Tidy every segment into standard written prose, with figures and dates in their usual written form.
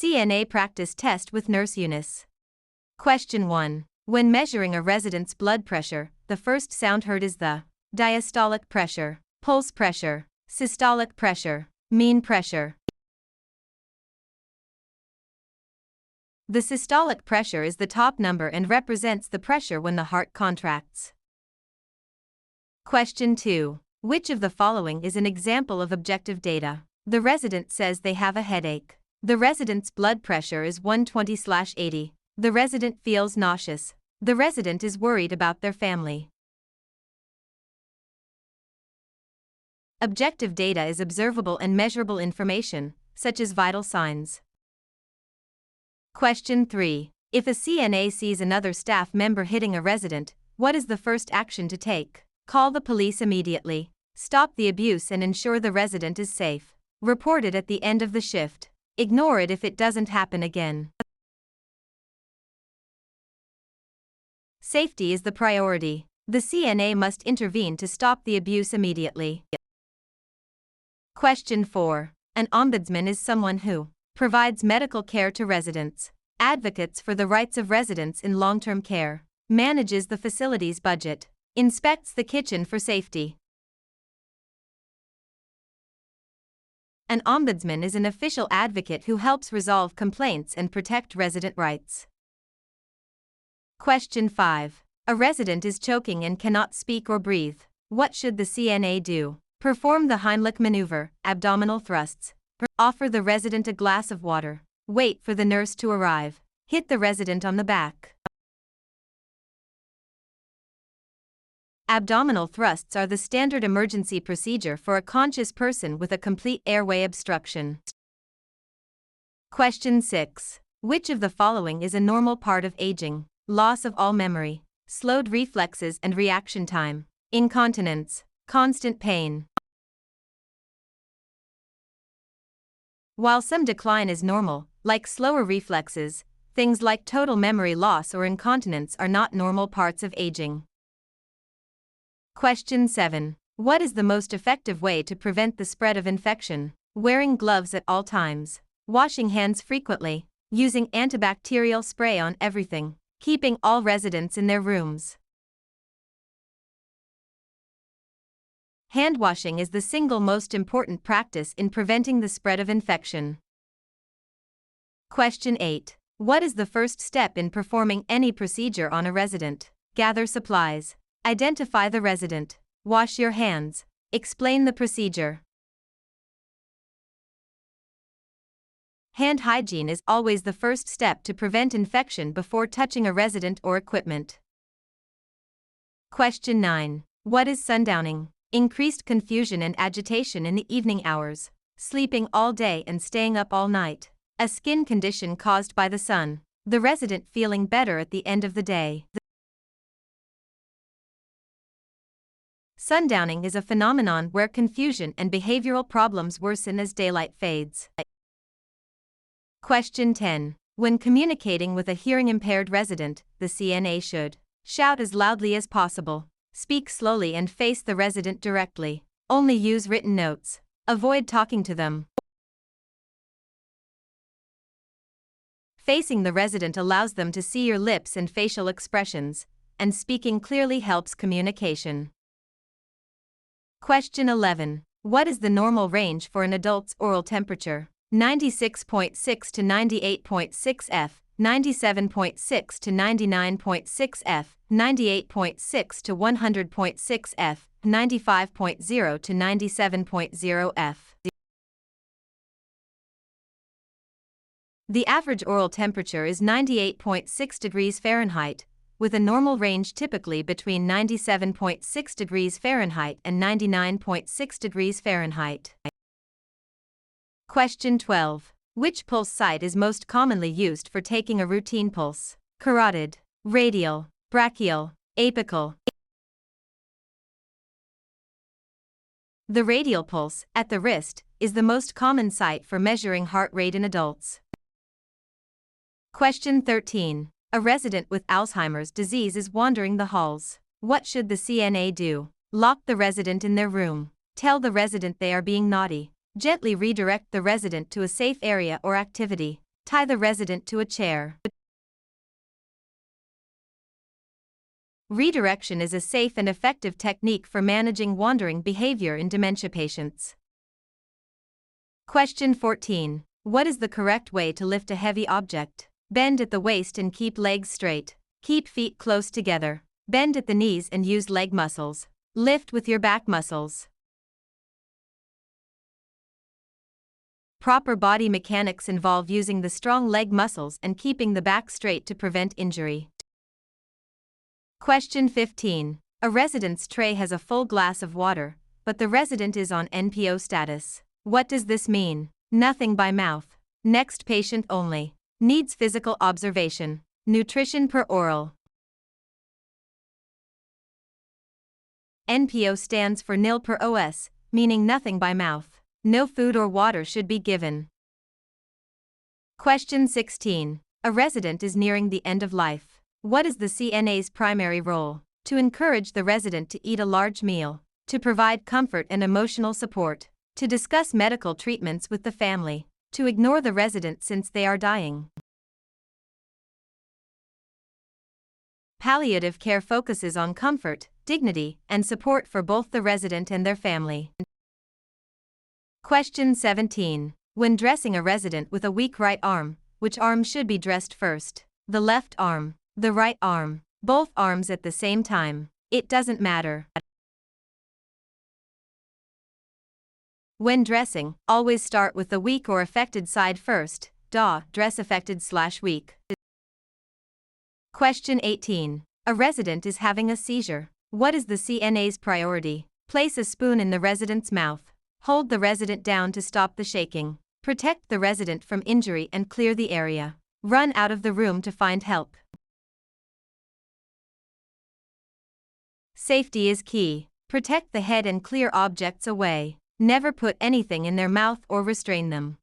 CNA practice test with Nurse Eunice. Question 1. When measuring a resident's blood pressure, the first sound heard is the diastolic pressure, pulse pressure, systolic pressure, mean pressure. The systolic pressure is the top number and represents the pressure when the heart contracts. Question 2. Which of the following is an example of objective data? The resident says they have a headache. The resident's blood pressure is 120/80. The resident feels nauseous. The resident is worried about their family. Objective data is observable and measurable information, such as vital signs. Question 3. If a CNA sees another staff member hitting a resident, what is the first action to take? Call the police immediately. Stop the abuse and ensure the resident is safe. Report it at the end of the shift. Ignore it if it doesn't happen again. Safety is the priority. The CNA must intervene to stop the abuse immediately. Question 4. An ombudsman is someone who provides medical care to residents, advocates for the rights of residents in long-term care, manages the facility's budget, inspects the kitchen for safety. An ombudsman is an official advocate who helps resolve complaints and protect resident rights. Question 5. A resident is choking and cannot speak or breathe. What should the CNA do? Perform the Heimlich maneuver, abdominal thrusts. Offer the resident a glass of water. Wait for the nurse to arrive. Hit the resident on the back. Abdominal thrusts are the standard emergency procedure for a conscious person with a complete airway obstruction. Question 6. Which of the following is a normal part of aging? Loss of all memory, slowed reflexes and reaction time, incontinence, constant pain. While some decline is normal, like slower reflexes, things like total memory loss or incontinence are not normal parts of aging. Question 7. What is the most effective way to prevent the spread of infection? Wearing gloves at all times, washing hands frequently, using antibacterial spray on everything, keeping all residents in their rooms. Handwashing is the single most important practice in preventing the spread of infection. Question 8. What is the first step in performing any procedure on a resident? Gather supplies. Identify the resident. Wash your hands. Explain the procedure. Hand hygiene is always the first step to prevent infection before touching a resident or equipment. Question 9. What is sundowning? Increased confusion and agitation in the evening hours, sleeping all day and staying up all night, a skin condition caused by the sun, the resident feeling better at the end of the day. Sundowning is a phenomenon where confusion and behavioral problems worsen as daylight fades. Question 10. When communicating with a hearing-impaired resident, the CNA should shout as loudly as possible, speak slowly and face the resident directly, only use written notes, avoid talking to them. Facing the resident allows them to see your lips and facial expressions, and speaking clearly helps communication. Question 11. What is the normal range for an adult's oral temperature? 96.6 to 98.6 F, 97.6 to 99.6 F, 98.6 to 100.6 F, 95.0 to 97.0 F. The average oral temperature is 98.6 degrees Fahrenheit, with a normal range typically between 97.6 degrees Fahrenheit and 99.6 degrees Fahrenheit. Question 12. Which pulse site is most commonly used for taking a routine pulse? Carotid, radial, brachial, apical. The radial pulse, at the wrist, is the most common site for measuring heart rate in adults. Question 13. A resident with Alzheimer's disease is wandering the halls. What should the CNA do? Lock the resident in their room. Tell the resident they are being naughty. Gently redirect the resident to a safe area or activity. Tie the resident to a chair. Redirection is a safe and effective technique for managing wandering behavior in dementia patients. Question 14. What is the correct way to lift a heavy object? Bend at the waist and keep legs straight. Keep feet close together. Bend at the knees and use leg muscles. Lift with your back muscles. Proper body mechanics involve using the strong leg muscles and keeping the back straight to prevent injury. Question 15. A resident's tray has a full glass of water, but the resident is on NPO status. What does this mean? Nothing by mouth. Next patient only. Needs physical observation. Nutrition per oral. NPO stands for nil per OS, meaning nothing by mouth. No food or water should be given. Question 16. A resident is nearing the end of life. What is the CNA's primary role? To encourage the resident to eat a large meal, to provide comfort and emotional support, to discuss medical treatments with the family, to ignore the resident since they are dying. Palliative care focuses on comfort, dignity, and support for both the resident and their family. Question 17. When dressing a resident with a weak right arm, which arm should be dressed first? The left arm, the right arm, both arms at the same time. It doesn't matter. When dressing, always start with the weak or affected side first. Dress affected/weak. Question 18. A resident is having a seizure. What is the CNA's priority? Place a spoon in the resident's mouth. Hold the resident down to stop the shaking. Protect the resident from injury and clear the area. Run out of the room to find help. Safety is key. Protect the head and clear objects away. Never put anything in their mouth or restrain them.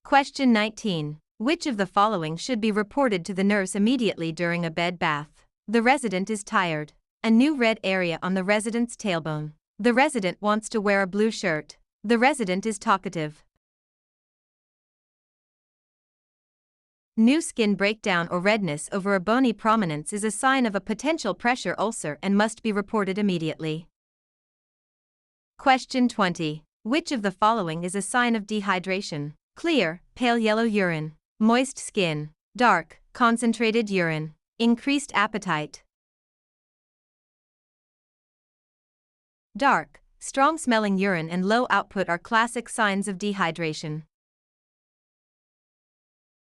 Question 19. Which of the following should be reported to the nurse immediately during a bed bath? The resident is tired. A new red area on the resident's tailbone. The resident wants to wear a blue shirt. The resident is talkative. New skin breakdown or redness over a bony prominence is a sign of a potential pressure ulcer and must be reported immediately. Question 20. Which of the following is a sign of dehydration? Clear, pale yellow urine. Moist skin. Dark, concentrated urine. Increased appetite. Dark, strong-smelling urine and low output are classic signs of dehydration.